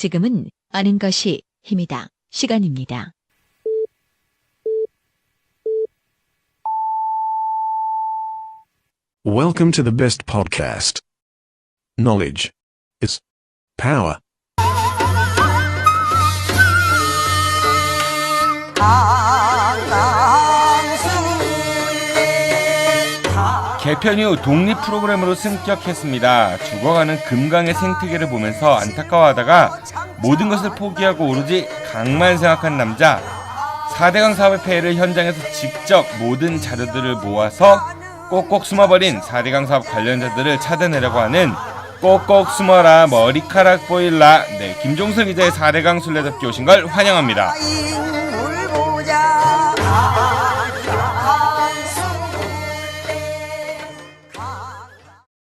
지금은 아는 것이 힘이다. 시간입니다. Welcome to the best podcast. Knowledge is power. 개편 이후 독립 프로그램으로 승격했습니다. 죽어가는 금강의 생태계를 보면서 안타까워하다가 모든 것을 포기하고 오로지 강만 생각한 남자. 4대강 사업의 폐해를 현장에서 직접 모든 자료들을 모아서 꼭꼭 숨어버린 4대강 사업 관련자들을 찾아내려고 하는 꼭꼭 숨어라 머리카락 보일라. 네, 김종슬 기자의 4대강 술래잡기 오신 걸 환영합니다.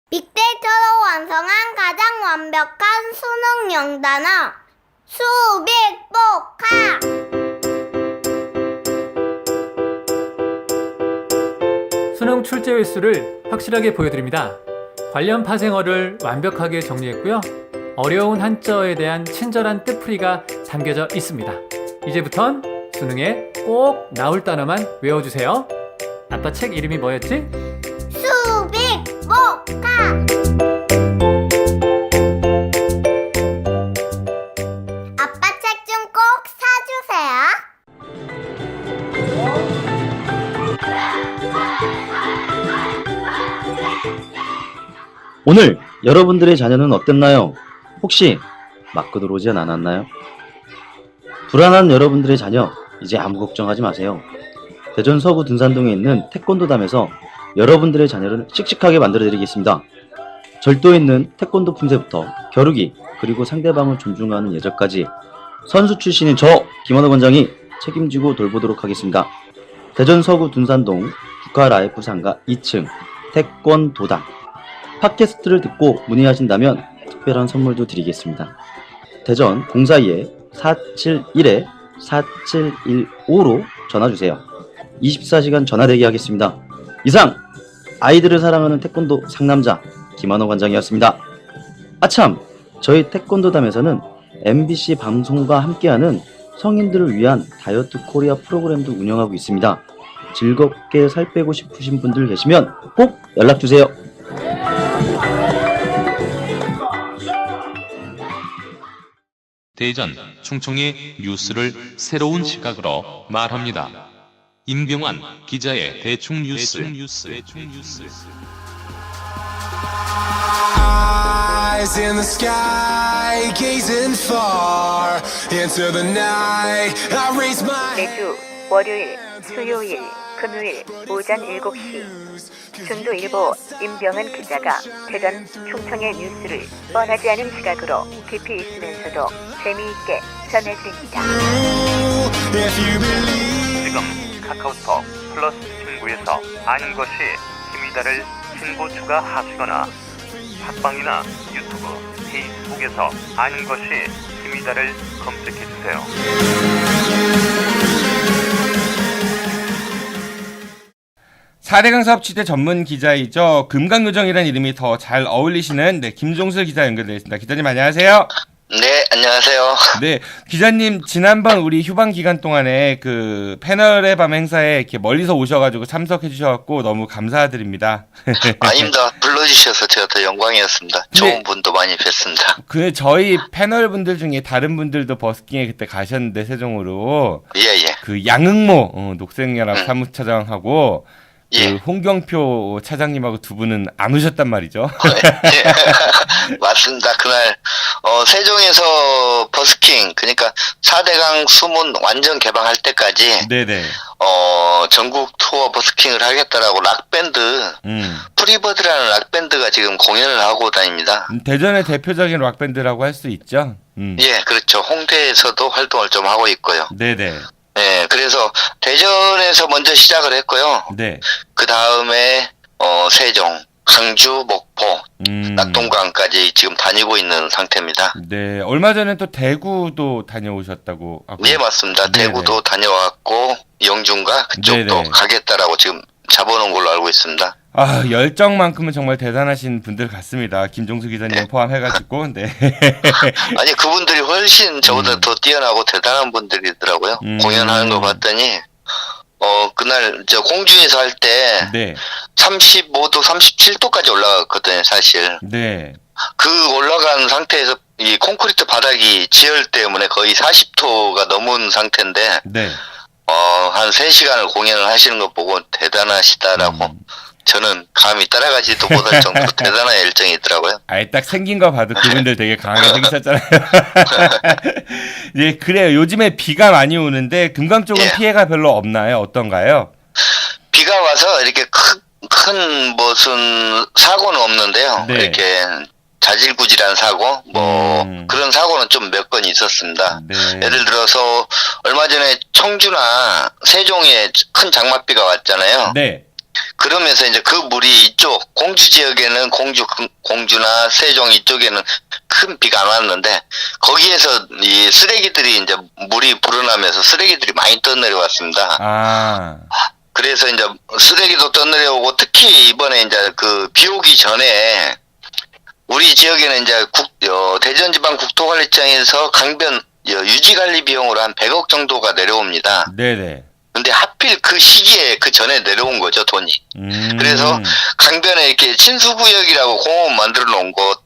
빅데이터로 완성한 가장 완벽한 수능 영단어 수빅복화. 수능 출제 횟수를 확실하게 보여드립니다. 관련 파생어를 완벽하게 정리했고요. 어려운 한자어에 대한 친절한 뜻풀이가 담겨져 있습니다. 이제부턴 수능에 꼭 나올 단어만 외워주세요. 아빠 책 이름이 뭐였지? 수빅복화. 아빠 책 좀 꼭 사주세요. 오늘 여러분들의 자녀는 어땠나요? 혹시 맞고 들어오진 않았나요? 불안한 여러분들의 자녀, 이제 아무 걱정하지 마세요. 대전 서구 둔산동에 있는 태권도담에서 여러분들의 자녀를 씩씩하게 만들어드리겠습니다. 절도 있는 태권도 품새부터 겨루기, 그리고 상대방을 존중하는 예절까지 선수 출신인 저 김원호 원장이 책임지고 돌보도록 하겠습니다. 대전 서구 둔산동 국가라이프 상가 2층 태권도담. 팟캐스트를 듣고 문의하신다면 특별한 선물도 드리겠습니다. 대전 042-471-4715로 전화주세요. 24시간 전화대기 하겠습니다. 이상 아이들을 사랑하는 태권도 상남자 김한호 관장이었습니다. 아참, 저희 태권도담에서는 MBC 방송과 함께하는 성인들을 위한 다이어트 코리아 프로그램도 운영하고 있습니다. 즐겁게 살 빼고 싶으신 분들 계시면 꼭 연락주세요. 대전, 충청의 뉴스를 새로운 시각으로 말합니다. 임경환 기자의 대충 뉴스. Eyes in the sky, gazing far into the night. I raise my 매주 월요일, 수요일, 금요일 오전 7시 중도일보 임병헌 기자가 대전 충청의 뉴스를 뻔하지 않은 시각으로 깊이 있으면서도 재미있게 전해드립니다. 지금 카카오톡 플러스 친구에서 아는 것이 힘이다를 친구 추가하시거나 팟빵이나 유튜브, 페이스북에서 아는 것이 힘이다를 검색해주세요. 사대강 사업 취재 전문 기자이죠. 금강요정이라는 이름이 더 잘 어울리시는 김종슬 기자 연결되어 있습니다. 기자님 안녕하세요. 네, 안녕하세요. 네, 기자님 지난번 우리 휴방 기간 동안에 그 패널의 밤 행사에 이렇게 멀리서 오셔가지고 참석해 주셔갖고 너무 감사드립니다. 아닙니다. 불러주셔서 제가 더 영광이었습니다. 좋은 분도 많이 뵀습니다. 그 저희 패널 분들 중에 다른 분들도 버스킹에 그때 가셨는데 세종으로 예. 그 양흥모 녹색연합 사무차장하고 예. 그 홍경표 차장님하고 두 분은 안 오셨단 말이죠. 맞습니다. 그날 세종에서 버스킹, 그러니까 4대강 수문 완전 개방할 때까지 네네. 전국 투어 버스킹을 하겠다라고 락밴드 프리버드라는 락밴드가 지금 공연을 하고 다닙니다. 대전의 대표적인 락밴드라고 할 수 있죠. 예, 그렇죠. 홍대에서도 활동을 좀 하고 있고요. 네네. 네, 그래서 대전에서 먼저 시작을 했고요. 네. 그 다음에 세종, 강주, 목포, 낙동강까지 지금 다니고 있는 상태입니다. 네, 얼마 전에 또 대구도 다녀오셨다고 하고. 예, 맞습니다. 네네. 대구도 다녀왔고 영준과 그쪽도 네네. 가겠다라고 지금 잡아놓은 걸로 알고 있습니다. 아, 열정만큼은 정말 대단하신 분들 같습니다. 김종수 기자님 네. 포함해가지고, 네. 아니 그분들이 훨씬 저보다 더 뛰어나고 대단한 분들이더라고요. 공연하는 거 봤더니 그날 저 공주에서 할 때 네. 35도, 37도까지 올라갔거든요, 사실. 네. 그 올라간 상태에서 이 콘크리트 바닥이 지열 때문에 거의 40도가 넘은 상태인데 네. 한 3시간을 공연을 하시는 거 보고 대단하시다라고 저는 감히 따라가지도 못할 정도로 대단한 열정이 있더라고요. 아예 딱 생긴 거 봐도 그분들 되게 강하게 생겼잖아요. 예, 그래요. 요즘에 비가 많이 오는데 금강 쪽은 예. 피해가 별로 없나요? 어떤가요? 비가 와서 이렇게 큰 무슨 사고는 없는데요. 네. 이렇게 자질구질한 사고 그런 사고는 좀 몇 건 있었습니다. 네. 예를 들어서 얼마 전에 청주나 세종에 큰 장맛비가 왔잖아요. 네. 그러면서 이제 그 물이 이쪽 공주 지역에는 공주나 세종 이쪽에는 큰 비가 안 왔는데 거기에서 이 쓰레기들이 이제 물이 불어나면서 쓰레기들이 많이 떠내려왔습니다. 아. 그래서 이제 쓰레기도 떠내려오고 특히 이번에 이제 그 비 오기 전에 우리 지역에는 이제 대전지방국토관리청에서 강변 유지관리 비용으로 한 100억 정도가 내려옵니다. 네네. 근데 하필 그 시기에 그 전에 내려온 거죠, 돈이. 그래서 강변에 이렇게 친수구역이라고 공원 만들어 놓은 곳,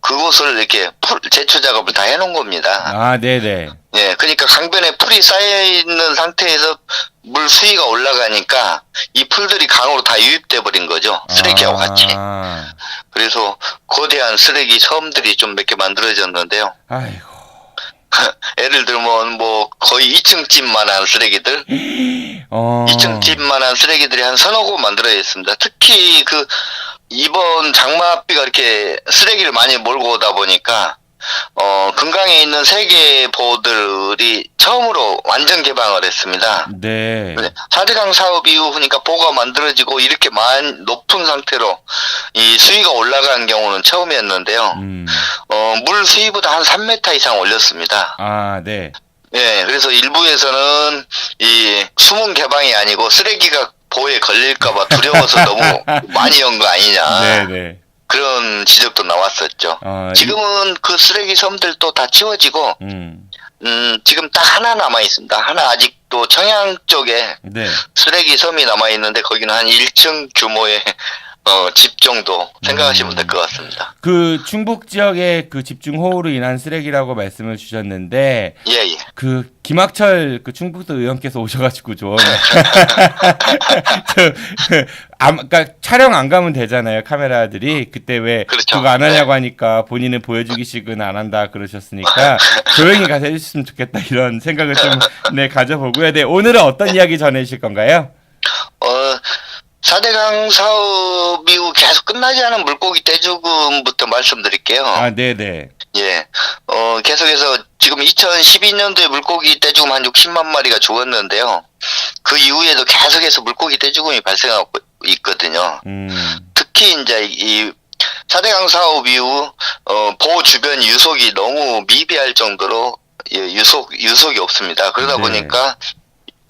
그곳을 이렇게 제초 작업을 다 해놓은 겁니다. 아, 네네. 예, 그러니까 강변에 풀이 쌓여있는 상태에서 물 수위가 올라가니까 이 풀들이 강으로 다 유입돼 버린 거죠. 쓰레기하고 같이. 그래서 거대한 쓰레기 섬들이 좀 몇 개 만들어졌는데요. 아이고. 예를 들면 뭐 거의 2층집만한 쓰레기들, 2층집만한 쓰레기들이 한 서너 곳 만들어져 있습니다. 특히 그 이번 장맛비가 이렇게 쓰레기를 많이 몰고 오다 보니까 금강에 있는 세계보들이 처음으로 완전 개방을 했습니다. 네. 4대강 사업 이후니까 보가 만들어지고 이렇게 높은 상태로 이 수위가 올라간 경우는 처음이었는데요. 물 수위보다 한 3m 이상 올렸습니다. 아, 네. 예, 그래서 일부에서는 이 수문 개방이 아니고 쓰레기가 보에 걸릴까봐 두려워서 너무 많이 연 거 아니냐. 네네. 그런 지적도 나왔었죠. 지금은 그 쓰레기 섬들도 다 치워지고, 지금 딱 하나 남아 있습니다. 하나 아직도 청양 쪽에 네. 쓰레기 섬이 남아 있는데 거기는 한 1층 규모의 집 정도 생각하시면 될 것 같습니다. 그 충북 지역의 그 집중호우로 인한 쓰레기라고 말씀을 주셨는데, 예. 그 김학철 그 충북도 의원께서 오셔가지고 좀 그러니까 촬영 안 가면 되잖아요, 카메라들이. 그때 왜 그렇죠. 그거 안 하냐고 하니까 본인은 보여주기식은 안 한다 그러셨으니까 조용히 가서 해주셨으면 좋겠다 이런 생각을 좀 가져보고요. 네, 오늘은 어떤 이야기 전해주실 건가요? 4대강 사업 이후 계속 끝나지 않은 물고기 떼죽음부터 말씀드릴게요. 아, 네네. 예. 계속해서 지금 2012년도에 물고기 떼죽음 한 60만 마리가 죽었는데요. 그 이후에도 계속해서 물고기 떼죽음이 발생하고 있거든요. 특히 이제 이 4대강 사업 이후 보호 주변 유속이 너무 미비할 정도로 유속이 없습니다. 그러다 보니까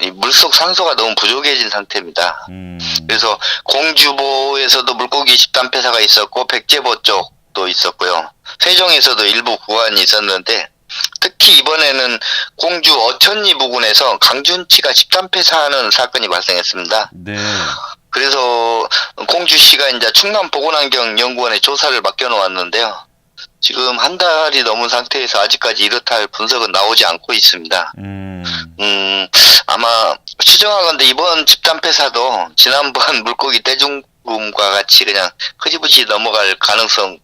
이 물속 산소가 너무 부족해진 상태입니다. 그래서 공주보에서도 물고기 집단 폐사가 있었고 백제보 쪽도 있었고요. 세종에서도 일부 구간이 있었는데 특히 이번에는 공주 어천리 부근에서 강준치가 집단 폐사하는 사건이 발생했습니다. 네. 그래서 공주시가 이제 충남보건환경연구원에 조사를 맡겨놓았는데요. 지금 한 달이 넘은 상태에서 아직까지 이렇다 할 분석은 나오지 않고 있습니다. 아마 추정하건대 이번 집단 폐사도 지난번 물고기 떼죽음과 같이 그냥 흐지부지 넘어갈 가능성이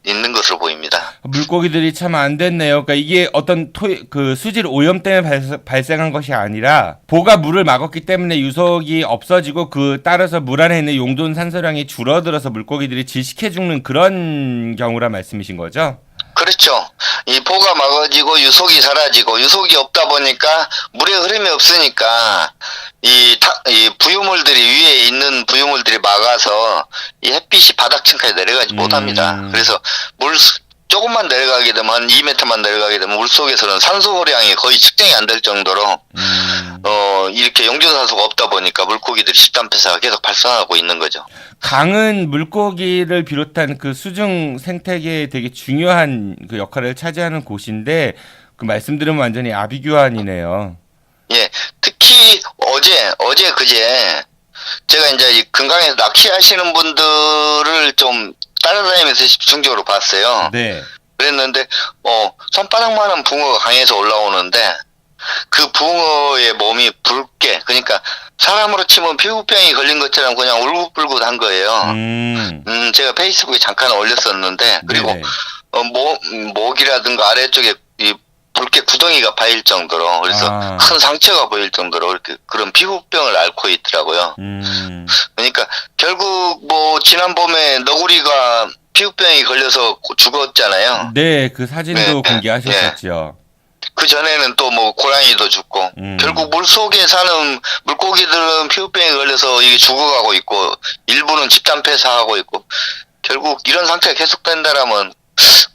있는 것으로 보입니다. 물고기들이 참 안 됐네요. 그러니까 이게 어떤 그 수질 오염 때문에 발생한 것이 아니라 보가 물을 막았기 때문에 유속이 없어지고 그 따라서 물 안에 있는 용존 산소량이 줄어들어서 물고기들이 질식해 죽는 그런 경우란 말씀이신 거죠? 그렇죠. 이 보가 막아지고 유속이 사라지고 유속이 없다 보니까 물의 흐름이 없으니까 이 부유물들이 위에 있는 부유물들이 막아서 이 햇빛이 바닥층까지 내려가지 못합니다. 그래서 조금만 내려가게 되면 한 2m만 내려가게 되면 물 속에서는 산소량이 거의 측정이 안 될 정도로 이렇게 용존산소가 없다 보니까 물고기들이 집단 폐사가 계속 발생하고 있는 거죠. 강은 물고기를 비롯한 그 수중 생태계에 되게 중요한 그 역할을 차지하는 곳인데 그 말씀 들으면 완전히 아비규환이네요. 예, 특히 어제 그제 제가 이제 이 금강에서 낚시하시는 분들을 좀 따라다니면서 집중적으로 봤어요. 네. 그랬는데 손바닥만한 붕어가 강에서 올라오는데 그 붕어의 몸이 붉게, 그러니까 사람으로 치면 피부병이 걸린 것처럼 그냥 울긋불긋한 거예요. 제가 페이스북에 잠깐 올렸었는데, 그리고 목이라든가 아래쪽에 이 붉게 구덩이가 파일 정도로, 그래서 큰 상처가 보일 정도로 이렇게 그런 피부병을 앓고 있더라고요. 그러니까 결국 뭐 지난 봄에 너구리가 피부병이 걸려서 죽었잖아요. 네, 그 사진도 공개하셨었죠. 그 전에는 또 뭐 고양이도 죽고, 결국 물 속에 사는 물고기들은 피부병에 걸려서 이게 죽어가고 있고, 일부는 집단 폐사하고 있고, 결국 이런 상태가 계속된다라면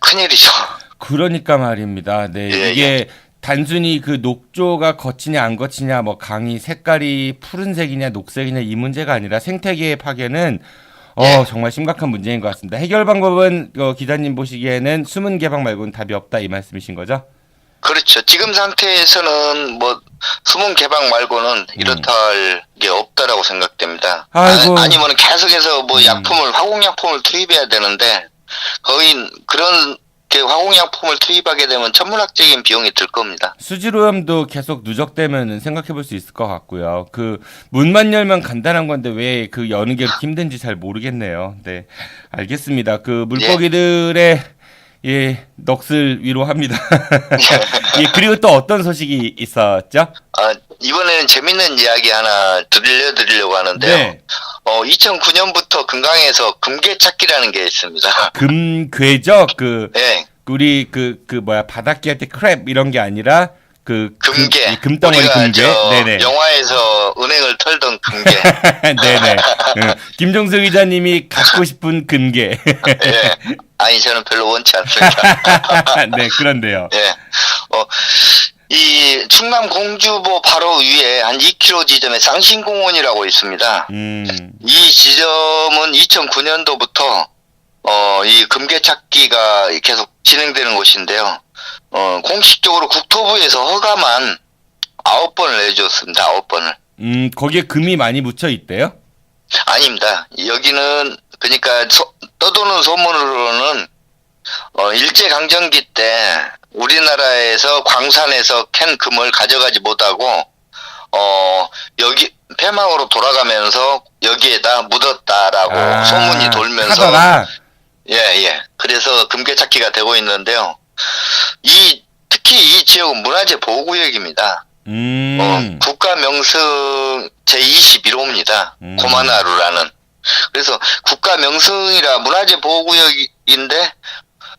큰일이죠. 그러니까 말입니다. 네, 이게 단순히 그 녹조가 거치냐 안 거치냐, 뭐 강이 색깔이 푸른색이냐 녹색이냐 이 문제가 아니라 생태계의 파괴는 정말 심각한 문제인 것 같습니다. 해결 방법은 기자님 보시기에는 수문 개방 말고는 답이 없다 이 말씀이신 거죠? 그렇죠. 지금 상태에서는 뭐 수문 개방 말고는 이렇다 할 게 없다라고 생각됩니다. 아니면 계속해서 뭐 화공약품을 투입해야 되는데, 거의 그런 화공약품을 투입하게 되면 천문학적인 비용이 들 겁니다. 수질오염도 계속 누적되면 생각해 볼 수 있을 것 같고요. 그 문만 열면 간단한 건데 왜 그 여는 게 그렇게 힘든지 잘 모르겠네요. 네, 알겠습니다. 그 물고기들의 넋을 위로합니다. 그리고 또 어떤 소식이 있었죠? 이번에는 재밌는 이야기 하나 들려드리려고 하는데요. 네. 2009년부터 금강에서 금괴찾기라는 게 있습니다. 금괴죠? 우리 바닷개 할 때 크랩 이런 게 아니라 금괴. 금덩어리 금괴. 네네. 영화에서 은행을 털던 금괴. 네네. 김종수 기자님이 갖고 싶은 금괴. 네. 아니, 저는 별로 원치 않습니다. 네, 그런데요. 네. 이 충남 공주보 바로 위에 한 2km 지점에 쌍신공원이라고 있습니다. 이 지점은 2009년도부터 이 금괴 찾기가 계속 진행되는 곳인데요. 공식적으로 국토부에서 허가만 9번을 내줬습니다. 9번을. 거기에 금이 많이 묻혀 있대요? 아닙니다. 여기는 그러니까 떠도는 소문으로는 일제강점기 때 우리나라에서 광산에서 캔 금을 가져가지 못하고 여기 폐망으로 돌아가면서 여기에다 묻었다라고 소문이 돌면서 그래서 금괴 찾기가 되고 있는데요. 특히 이 지역은 문화재 보호구역입니다. 국가 명승 제21호입니다. 고만하루라는. 그래서 국가 명승이라 문화재 보호구역인데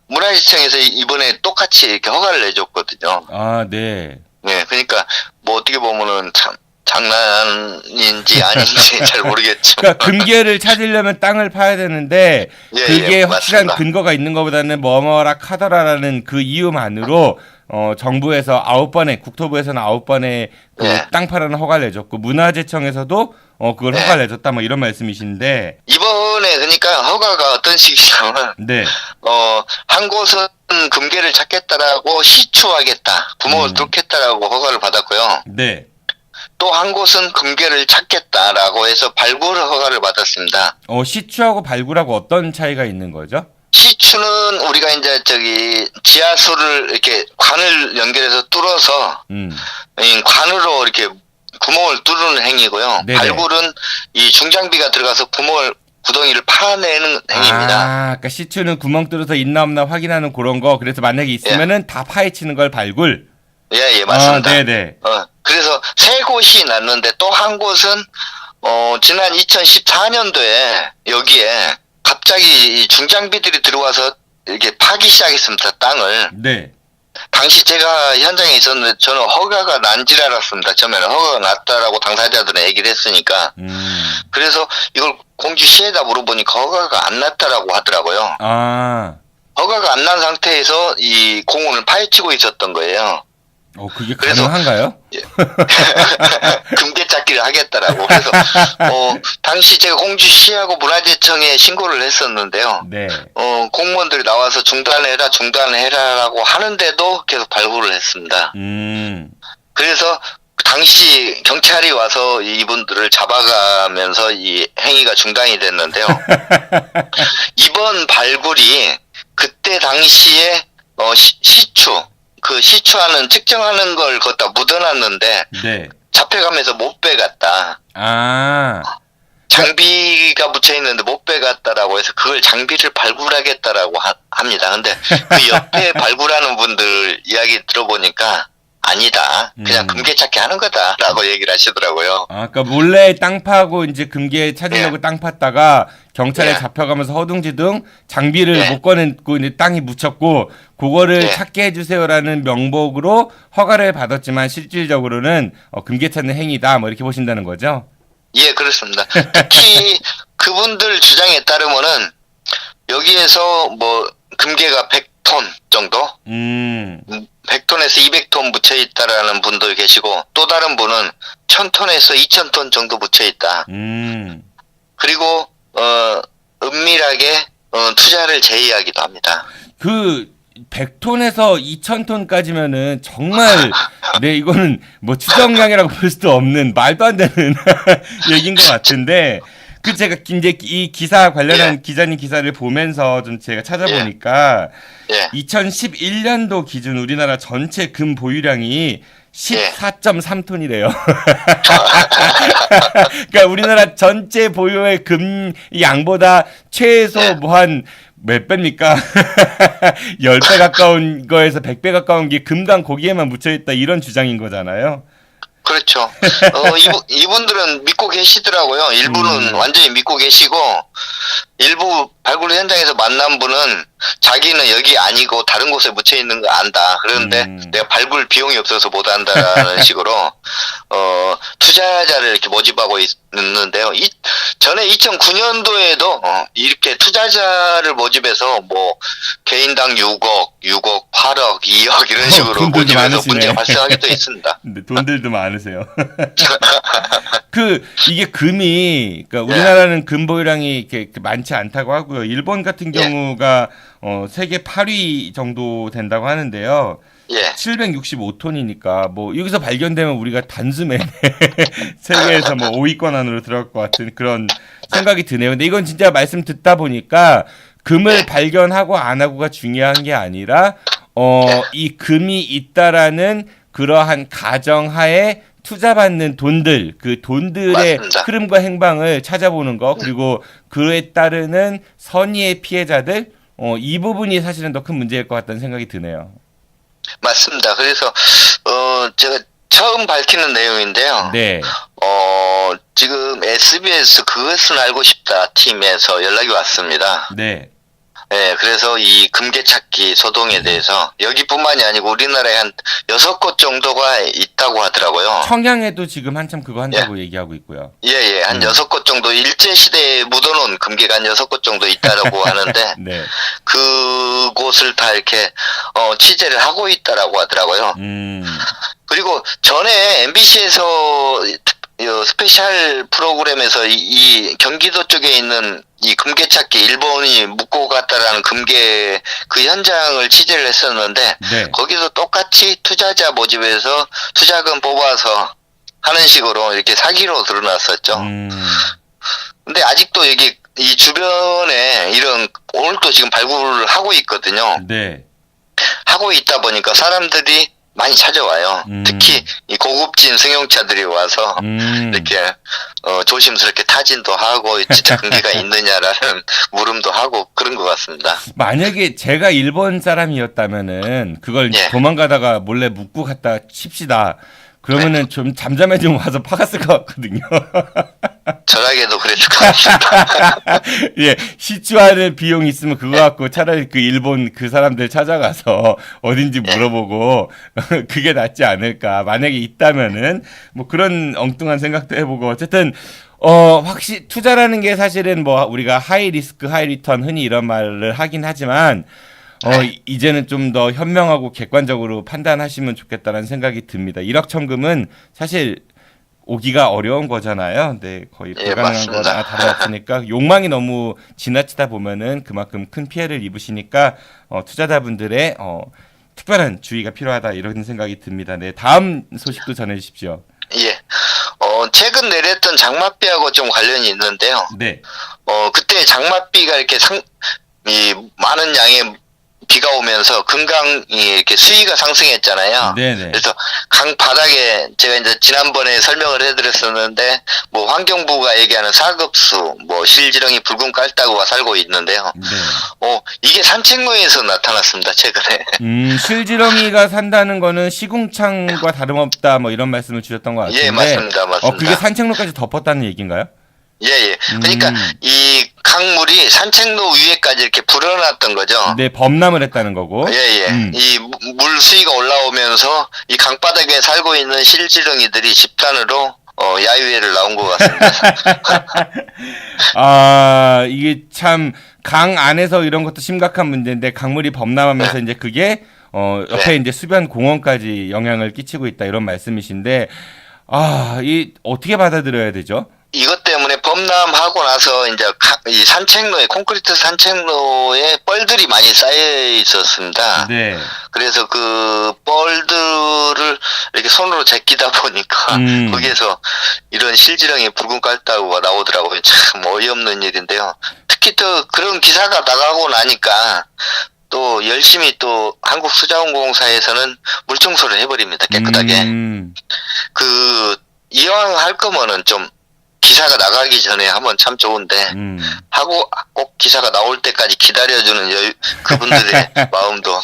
문화재청에서 이번에 똑같이 이렇게 허가를 내줬거든요. 네. 네, 그러니까 뭐 어떻게 보면은 참 장난인지 아닌지 잘 모르겠죠. 그러니까 금괴를 찾으려면 땅을 파야 되는데 그게 확실한 맞습니다. 근거가 있는 것보다는 뭐뭐라 카더라라는 그 이유만으로 정부에서 9번에 국토부에서는 9번에 땅 파라는 허가를 내줬고 문화재청에서도 그걸 허가를 내줬다 뭐 이런 말씀이신데 이번에 그러니까 허가가 어떤 식이냐면 한 곳은 금괴를 찾겠다라고 시추하겠다, 구멍을 뚫겠다라고 허가를 받았고요. 네. 또 한 곳은 금괴를 찾겠다라고 해서 발굴 허가를 받았습니다. 시추하고 발굴하고 어떤 차이가 있는 거죠? 시추는 우리가 이제 지하수를 이렇게 관을 연결해서 뚫어서 관으로 이렇게 구멍을 뚫는 행위고요. 네네. 발굴은 이 중장비가 들어가서 구덩이를 파내는 행위입니다. 그러니까 시추는 구멍 뚫어서 있나 없나 확인하는 그런 거. 그래서 만약에 있으면은 다 파헤치는 걸 발굴. 예, 맞습니다. 네네. 그래서 세 곳이 났는데 또 한 곳은 지난 2014년도에 여기에 갑자기 이 중장비들이 들어와서 이렇게 파기 시작했습니다. 땅을. 네. 당시 제가 현장에 있었는데 저는 허가가 난 줄 알았습니다. 처음에는 허가가 났다라고 당사자들은 얘기를 했으니까. 그래서 이걸 공주시에다 물어보니까 허가가 안 났다라고 하더라고요. 허가가 안 난 상태에서 이 공원을 파헤치고 있었던 거예요. 그게 그래서 가능한가요? 금괴찾기를 하겠다라고. 그래서 당시 제가 공주시하고 문화재청에 신고를 했었는데요. 네. 공무원들이 나와서 중단해라라고 하는데도 계속 발굴을 했습니다. 그래서 당시 경찰이 와서 이분들을 잡아가면서 이 행위가 중단이 됐는데요. 이번 발굴이 그때 당시에 시추, 그 시추하는 측정하는 걸 갖다 묻어놨는데 네. 잡혀가면서 못 빼갔다. 장비가 묻혀 있는데 못 빼갔다라고 해서 그걸 장비를 발굴하겠다라고 합니다. 근데 그 옆에 발굴하는 분들 이야기 들어보니까 아니다. 그냥 금괴 찾기 하는 거다라고 얘기를 하시더라고요. 그러니까 몰래 땅 파고 이제 금괴 찾으려고 땅 팠다가 경찰에 잡혀가면서 허둥지둥 장비를 못 꺼내고 이제 땅이 묻혔고 그거를 찾게 해주세요라는 명목으로 허가를 받았지만 실질적으로는 금괴 찾는 행위다. 뭐 이렇게 보신다는 거죠? 예, 그렇습니다. 특히 그분들 주장에 따르면은 여기에서 뭐 금괴가 100톤 정도? 100톤에서 200톤 묻혀 있다라는 분도 계시고 또 다른 분은 1000톤에서 2000톤 정도 묻혀 있다. 그리고 은밀하게 투자를 제의하기도 합니다. 그 100톤에서 2000톤까지면은 정말 네 이거는 뭐 추정량이라고 볼 수도 없는 말도 안 되는 얘기인 것 같은데 그 제가 이제 이 기사 관련한 기자님 기사를 보면서 좀 제가 찾아보니까 2011년도 기준 우리나라 전체 금 보유량이 14.3톤이래요. 그러니까 우리나라 전체 보유의 금 양보다 최소 뭐 한 몇 배입니까? 10배 가까운 거에서 100배 가까운 게 금강 거기에만 묻혀있다 이런 주장인 거잖아요. 그렇죠. 이분들은 믿고 계시더라고요. 일부는 완전히 믿고 계시고 일부 발굴 현장에서 만난 분은 자기는 여기 아니고 다른 곳에 묻혀 있는 거 안다. 그런데 내가 발굴 비용이 없어서 못 한다라는 식으로 투자자를 이렇게 모집하고 있는데요. 전에 2009년도에도 이렇게 투자자를 모집해서 뭐 개인당 6억, 8억, 2억 이런 식으로 모집해서 문제가 발생하기도 있습니다. 근데 돈들도 많으세요. 이게 금이 그러니까 우리나라는 금 보유량이 이렇게 많지 않다고 하고요. 일본 같은 경우가 세계 8위 정도 된다고 하는데요. 765톤이니까 뭐 여기서 발견되면 우리가 단숨에 세계에서 뭐 5위권 안으로 들어갈 것 같은 그런 생각이 드네요. 근데 이건 진짜 말씀 듣다 보니까 금을 발견하고 안 하고가 중요한 게 아니라 이 금이 있다라는 그러한 가정하에 투자받는 돈들, 그 돈들의 맞습니다. 흐름과 행방을 찾아보는 거, 그리고 그에 따르는 선의의 피해자들, 이 부분이 사실은 더 큰 문제일 것 같다는 생각이 드네요. 맞습니다. 그래서 제가 처음 밝히는 내용인데요. 네. 지금 SBS 그것은 알고 싶다 팀에서 연락이 왔습니다. 네. 네, 그래서 이 금괴 찾기 소동에 대해서 여기뿐만이 아니고 우리나라에 한 6곳 정도가 있다고 하더라고요. 청양에도 지금 한참 그거 한다고 얘기하고 있고요. 예, 한 6곳 정도 일제시대에 묻어놓은 금괴가 한 6곳 정도 있다라고 하는데 네. 그곳을 다 이렇게 취재를 하고 있다라고 하더라고요. 그리고 전에 MBC에서 스페셜 프로그램에서 이 경기도 쪽에 있는 이 금괴 찾기 일본이 묻고 갔다라는 금괴 그 현장을 취재를 했었는데 거기서 똑같이 투자자 모집해서 투자금 뽑아서 하는 식으로 이렇게 사기로 드러났었죠. 근데 아직도 여기 이 주변에 이런 오늘 또 지금 발굴을 하고 있거든요. 네. 하고 있다 보니까 사람들이 많이 찾아와요. 특히 이 고급진 승용차들이 와서 이렇게 조심스럽게 타진도 하고 진짜 금괴가 있느냐라는 물음도 하고 그런 것 같습니다. 만약에 제가 일본 사람이었다면은 그걸 도망가다가 몰래 묻고 갔다 칩시다. 그러면은 좀 잠잠해지면 와서 파갔을 것 같거든요. 전화기에도 그랬을 것 같습니다. 예, 시추하는 비용이 있으면 그거 갖고 차라리 그 일본 그 사람들 찾아가서 어딘지 물어보고 그게 낫지 않을까. 만약에 있다면은 뭐 그런 엉뚱한 생각도 해보고 어쨌든 확실히 투자라는 게 사실은 뭐 우리가 하이 리스크 하이 리턴 흔히 이런 말을 하긴 하지만 이제는 좀 더 현명하고 객관적으로 판단하시면 좋겠다는 생각이 듭니다. 일확천금은 사실 오기가 어려운 거잖아요. 네, 거의 불가능한 거나 다름없으니까 욕망이 너무 지나치다 보면은 그만큼 큰 피해를 입으시니까 투자자분들의 특별한 주의가 필요하다 이런 생각이 듭니다. 네, 다음 소식도 전해주십시오. 예. 최근 내렸던 장맛비하고 좀 관련이 있는데요. 네. 그때 장맛비가 이렇게 많은 양의 비가 오면서 금강이 이렇게 수위가 상승했잖아요. 네네. 그래서 강 바닥에 제가 이제 지난번에 설명을 해드렸었는데 뭐 환경부가 얘기하는 사급수, 뭐 실지렁이 붉은 깔따구가 살고 있는데요. 네. 이게 산책로에서 나타났습니다. 최근에. 실지렁이가 산다는 거는 시궁창과 다름없다 뭐 이런 말씀을 주셨던 것 같은데. 예, 맞습니다. 그게 산책로까지 덮었다는 얘기인가요? 예. 그러니까 이 강물이 산책로 위에까지 이렇게 불어났던 거죠. 네, 범람을 했다는 거고. 예. 이 물 수위가 올라오면서 이 강바닥에 살고 있는 실지렁이들이 집단으로 야유회를 나온 것 같습니다. 이게 참 강 안에서 이런 것도 심각한 문제인데 강물이 범람하면서 이제 그게 옆에 이제 수변 공원까지 영향을 끼치고 있다 이런 말씀이신데 이 어떻게 받아들여야 되죠? 이것 때문에 범람하고 나서 이제 이 산책로에 콘크리트 산책로에 뻘들이 많이 쌓여 있었습니다. 네. 그래서 그 뻘들을 이렇게 손으로 제끼다 보니까 거기에서 이런 실지렁이 붉은 깔따구가 나오더라고요. 참 어이없는 일인데요. 특히 또 그런 기사가 나가고 나니까 또 열심히 또 한국수자원공사에서는 물청소를 해버립니다. 깨끗하게. 이왕 할 거면은 좀 기사가 나가기 전에 하면 참 좋은데 하고 꼭 기사가 나올 때까지 기다려주는 그분들의 마음도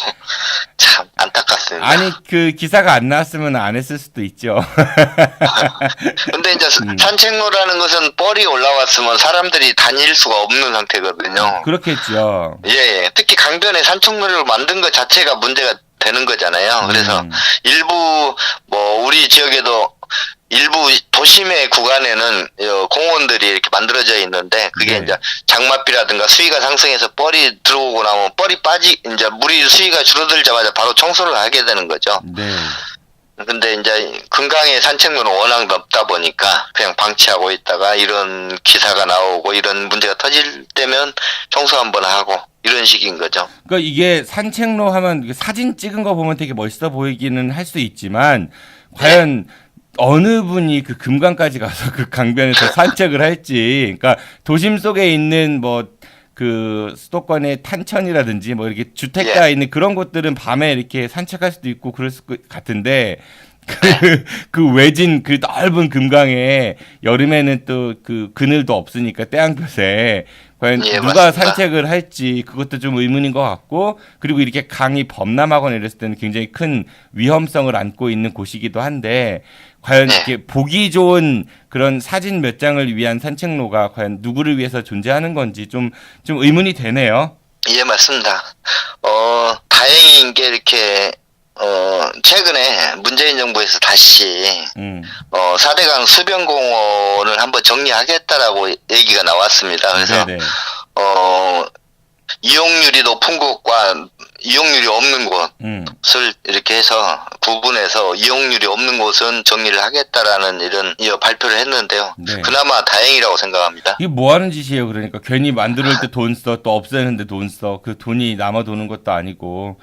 참 안타깝습니다. 아니 그 기사가 안 나왔으면 안 했을 수도 있죠. 근데 이제 산책로라는 것은 뻘이 올라왔으면 사람들이 다닐 수가 없는 상태거든요. 그렇겠죠. 예. 특히 강변에 산책로를 만든 것 자체가 문제가 되는 거잖아요. 그래서 일부 우리 지역에도 일부 도심의 구간에는 공원들이 이렇게 만들어져 있는데 그게 이제 장맛비라든가 수위가 상승해서 뻘이 들어오고 나면 뻘이 이제 물이 수위가 줄어들자마자 바로 청소를 하게 되는 거죠. 네. 근데 이제 금강의 산책로는 워낙 넓다 보니까 그냥 방치하고 있다가 이런 기사가 나오고 이런 문제가 터질 때면 청소 한번 하고 이런 식인 거죠. 그러니까 이게 산책로 하면 사진 찍은 거 보면 되게 멋있어 보이기는 할 수 있지만 과연 어느 분이 그 금강까지 가서 그 강변에서 산책을 할지, 그러니까 도심 속에 있는 그 수도권의 탄천이라든지 이렇게 주택가에 있는 그런 곳들은 밤에 이렇게 산책할 수도 있고 그럴 것 같은데 그 외진 그 넓은 금강에 여름에는 또 그 그늘도 없으니까 태양볕에 과연 누가 산책을 할지 그것도 좀 의문인 것 같고, 그리고 이렇게 강이 범람하거나 이랬을 때는 굉장히 큰 위험성을 안고 있는 곳이기도 한데 과연 이렇게 보기 좋은 그런 사진 몇 장을 위한 산책로가 과연 누구를 위해서 존재하는 건지 좀 의문이 되네요. 예, 맞습니다. 다행인 게 이렇게 최근에 문재인 정부에서 다시 4대강 수변공원을 한번 정리하겠다라고 얘기가 나왔습니다. 그래서 이용률이 높은 곳과 이용률이 없는 곳을 이렇게 해서 구분해서 이용률이 없는 곳은 정리를 하겠다라는 이런 발표를 했는데요. 그나마 다행이라고 생각합니다. 이게 뭐 하는 짓이에요? 그러니까 괜히 만들 때 돈 써, 또 없애는데 돈 써. 그 돈이 남아 도는 것도 아니고.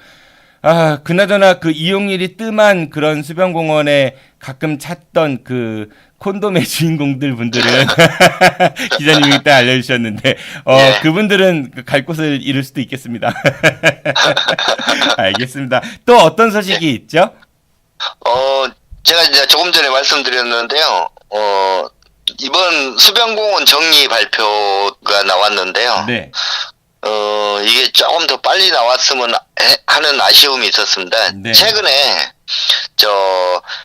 그나저나 그 이용률이 뜸한 그런 수변공원에 가끔 찾던 그 콘돔의 주인공들 분들은 기자님이 이따 알려주셨는데 그분들은 갈 곳을 잃을 수도 있겠습니다. 알겠습니다. 또 어떤 소식이 있죠? 제가 이제 조금 전에 말씀드렸는데요. 이번 수변공원 정리 발표가 나왔는데요. 네. 이게 조금 더 빨리 나왔으면 하는 아쉬움이 있었습니다. 최근에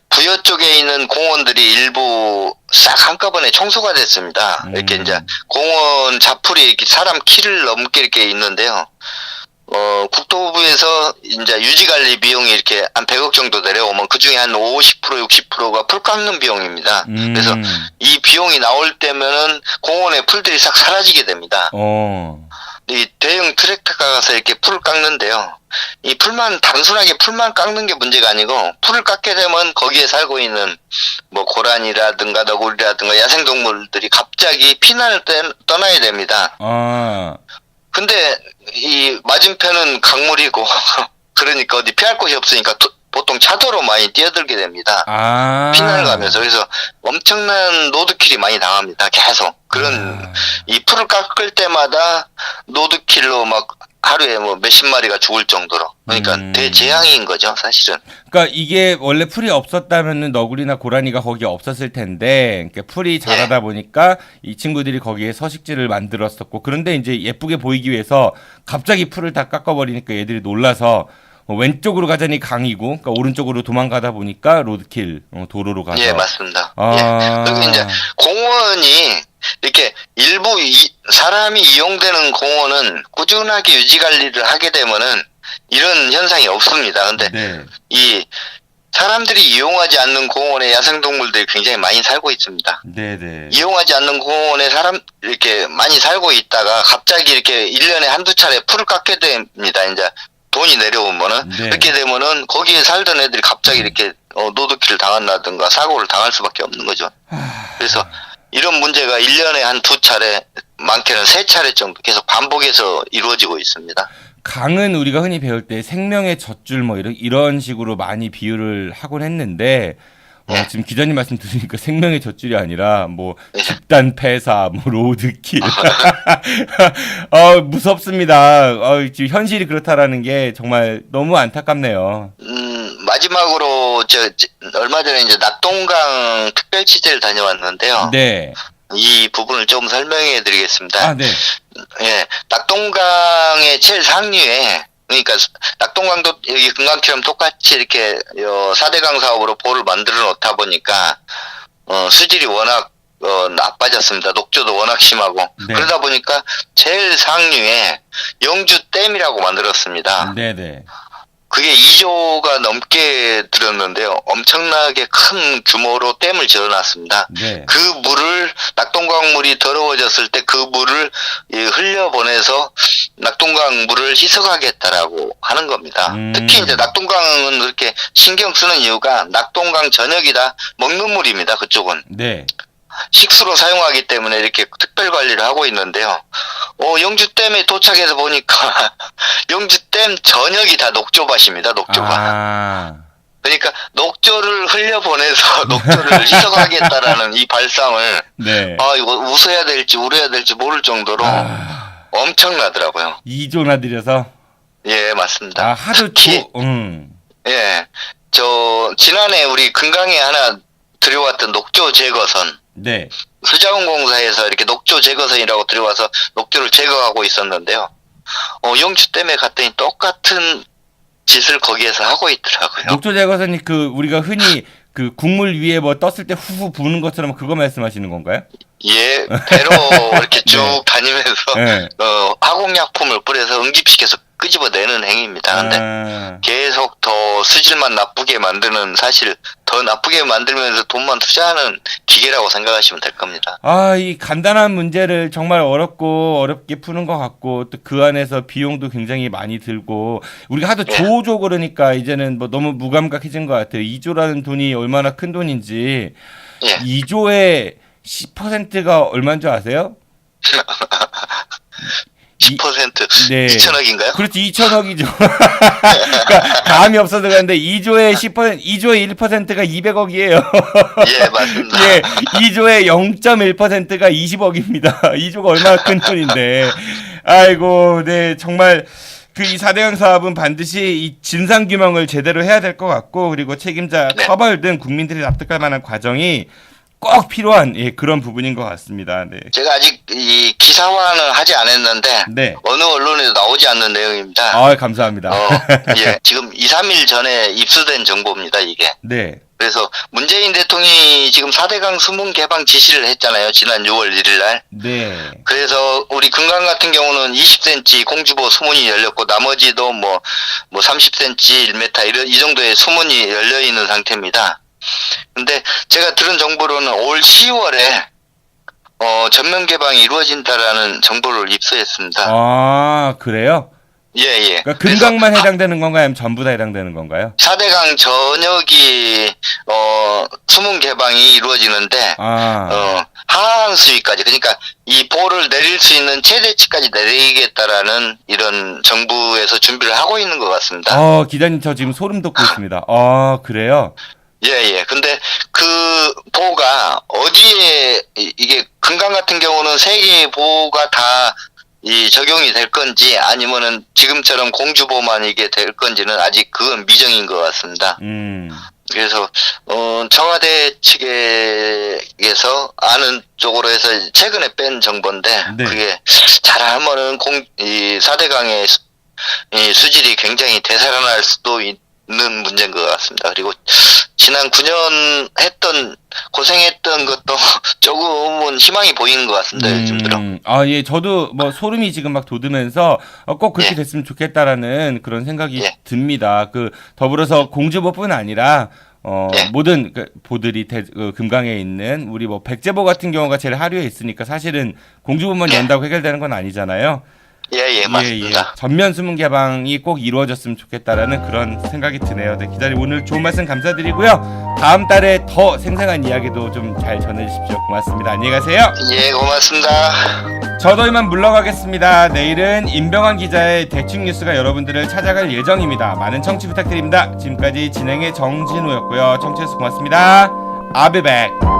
부여 쪽에 있는 공원들이 일부 싹 한꺼번에 청소가 됐습니다. 이렇게 이제 공원 자풀이 이렇게 사람 키를 넘게 이렇게 있는데요. 국토부에서 이제 유지관리 비용이 이렇게 한 100억 정도 내려오면 그 중에 한 50%, 60%가 풀 깎는 비용입니다. 그래서 이 비용이 나올 때면은 공원의 풀들이 싹 사라지게 됩니다. 이 대형 트랙터가 가서 이렇게 풀을 깎는데요. 이 풀만 단순하게 풀만 깎는 게 문제가 아니고 풀을 깎게 되면 거기에 살고 있는 뭐 고라니라든가 너구리라든가 야생동물들이 갑자기 피난을 떠나야 됩니다. 근데 이 맞은편은 강물이고 그러니까 어디 피할 곳이 없으니까 보통 차도로 많이 뛰어들게 됩니다. 피난을 가면서. 그래서 엄청난 로드킬이 많이 당합니다. 계속. 그런 이 풀을 깎을 때마다 로드킬로 막 하루에 뭐 몇십 마리가 죽을 정도로. 그러니까 대재앙인 거죠, 사실은. 그러니까 이게 원래 풀이 없었다면은 너구리나 고라니가 거기에 없었을 텐데, 그러니까 풀이 자라다 보니까 이 친구들이 거기에 서식지를 만들었었고, 그런데 이제 예쁘게 보이기 위해서 갑자기 풀을 다 깎아버리니까 얘들이 놀라서 왼쪽으로 가자니 강이고, 그러니까 오른쪽으로 도망가다 보니까 로드킬, 도로로 가서. 예, 맞습니다. 예. 그리고 이제 공원이 이렇게 일부 사람이 이용되는 공원은 꾸준하게 유지 관리를 하게 되면은 이런 현상이 없습니다. 근데 이 사람들이 이용하지 않는 공원에 야생동물들이 굉장히 많이 살고 있습니다. 이용하지 않는 공원에 사람 이렇게 많이 살고 있다가 갑자기 이렇게 1년에 한두 차례 풀을 깎게 됩니다. 이제 돈이 내려오면은 그렇게 되면은 거기에 살던 애들이 갑자기 이렇게 노드킬을 당한다든가 사고를 당할 수밖에 없는 거죠. 그래서 이런 문제가 1년에 한 두 차례, 많게는 세 차례 정도 계속 반복해서 이루어지고 있습니다. 강은 우리가 흔히 배울 때 생명의 젖줄 뭐 이런 식으로 많이 비유를 하곤 했는데 지금 기자님 말씀 들으니까 생명의 젖줄이 아니라 뭐 집단 폐사, 뭐 로드킬. 무섭습니다. 지금 현실이 그렇다라는 게 정말 너무 안타깝네요. 마지막으로 얼마 전에 이제 낙동강 특별 취재를 다녀왔는데요. 이 부분을 좀 설명해 드리겠습니다. 예, 낙동강의 제일 상류에, 그러니까 낙동강도 여기 금강처럼 똑같이 이렇게 4대강 사업으로 보를 만들어 놓다 보니까 수질이 워낙 나빠졌습니다. 녹조도 워낙 심하고. 그러다 보니까 제일 상류에 영주댐이라고 만들었습니다. 그게 2조가 넘게 들었는데요. 엄청나게 큰 규모로 댐을 지어놨습니다. 그 물을, 낙동강 물이 더러워졌을 때 그 물을 흘려보내서 낙동강 물을 희석하겠다라고 하는 겁니다. 특히 이제 낙동강은 그렇게 신경 쓰는 이유가 낙동강 전역이 다 먹는 물입니다. 그쪽은. 식수로 사용하기 때문에 이렇게 특별 관리를 하고 있는데요. 영주댐에 도착해서 보니까 영주댐 전역이 다 녹조밭입니다. 녹조밭. 그러니까 녹조를 흘려보내서 녹조를 희석하겠다라는 이 발상을 이거 웃어야 될지 울어야 될지 모를 정도로 엄청나더라고요. 2조나 들여서? 예, 맞습니다. 하도 예, 지난해 우리 금강에 하나 들여왔던 녹조 제거선. 수자원공사에서 이렇게 녹조 제거선이라고 들여와서 녹조를 제거하고 있었는데요. 영주댐에 갔더니 똑같은 짓을 거기에서 하고 있더라고요. 녹조 제거선이 우리가 흔히 국물 위에 뭐 떴을 때 후후 부는 것처럼 그거 말씀하시는 건가요? 예, 배로 이렇게 쭉 다니면서 화공약품을 뿌려서 응집시켜서 끄집어내는 행위입니다. 근데 계속 더 수질만 나쁘게 만드는, 사실 더 나쁘게 만들면서 돈만 투자하는 기계라고 생각하시면 될 겁니다. 이 간단한 문제를 정말 어렵게 푸는 것 같고, 또 그 안에서 비용도 굉장히 많이 들고, 우리가 하도 조조 그러니까 이제는 뭐 너무 무감각해진 것 같아요. 2조라는 돈이 얼마나 큰 돈인지. 2조의 10%가 얼마인 줄 아세요? 10%? 2천억인가요? 그렇지, 2천억이죠. 그러니까 감이 없어서 그런데 2조의 10%, 2조의 1%가 200억이에요. 예, 맞습니다. 2조의 0.1%가 20억입니다. 2조가 얼마나 큰 돈인데. 아이고, 정말 이 4대강 사업은 반드시 이 진상규명을 제대로 해야 될 것 같고, 그리고 책임자 처벌 등 국민들이 납득할 만한 과정이 꼭 필요한 그런 부분인 것 같습니다. 제가 아직 이 기사화는 하지 않았는데 어느 언론에도 나오지 않는 내용입니다. 감사합니다. 지금 2, 3일 전에 입수된 정보입니다, 이게. 그래서 문재인 대통령이 지금 4대강 수문 개방 지시를 했잖아요. 지난 6월 1일 날. 그래서 우리 금강 같은 경우는 20cm 공주보 수문이 열렸고, 나머지도 뭐 30cm, 1m 이 정도의 수문이 열려 있는 상태입니다. 근데 제가 들은 정보로는 올 10월에 전면 개방이 이루어진다라는 정보를 입수했습니다. 아, 그래요? 예, 예. 그러니까 금강만 해당되는 건가요? 아니면 전부 다 해당되는 건가요? 4대강 전역이, 수문 개방이 이루어지는데, 하강 수위까지, 그러니까 이 보를 내릴 수 있는 최대치까지 내리겠다라는 이런 정부에서 준비를 하고 있는 것 같습니다. 기자님, 저 지금 소름 돋고 있습니다. 그래요? 예, 예. 근데 그 보가 어디에, 이게 금강 같은 경우는 3개의 보가 다 적용이 될 건지 아니면은 지금처럼 공주보만 이게 될 건지는 아직 그건 미정인 것 같습니다. 그래서 청와대 측에서 아는 쪽으로 해서 최근에 뺀 정보인데 네. 그게 잘하면은 이 4대강의 수질이 굉장히 되살아날 수도 있는 문제인 것 같습니다. 그리고 지난 9년 고생했던 것도 조금은 희망이 보이는 것 같습니다. 요즘 들어. 예, 저도 뭐 소름이 지금 막 돋으면서 꼭 그렇게 됐으면 좋겠다라는 그런 생각이 듭니다. 더불어서 공주보뿐 아니라 모든 보들이 금강에 있는 우리 뭐 백제보 같은 경우가 제일 하류에 있으니까 사실은 공주보만 연다고 해결되는 건 아니잖아요. 예, 맞습니다. 전면 수문 개방이 꼭 이루어졌으면 좋겠다라는 그런 생각이 드네요. 네, 기자님 오늘 좋은 말씀 감사드리고요. 다음 달에 더 생생한 이야기도 좀 잘 전해주십시오. 고맙습니다. 안녕히 가세요. 예, 고맙습니다. 저도 이만 물러가겠습니다. 내일은 임병환 기자의 대충 뉴스가 여러분들을 찾아갈 예정입니다. 많은 청취 부탁드립니다. 지금까지 진행의 정진우였고요. 청취해주셔서 고맙습니다. I'll be back.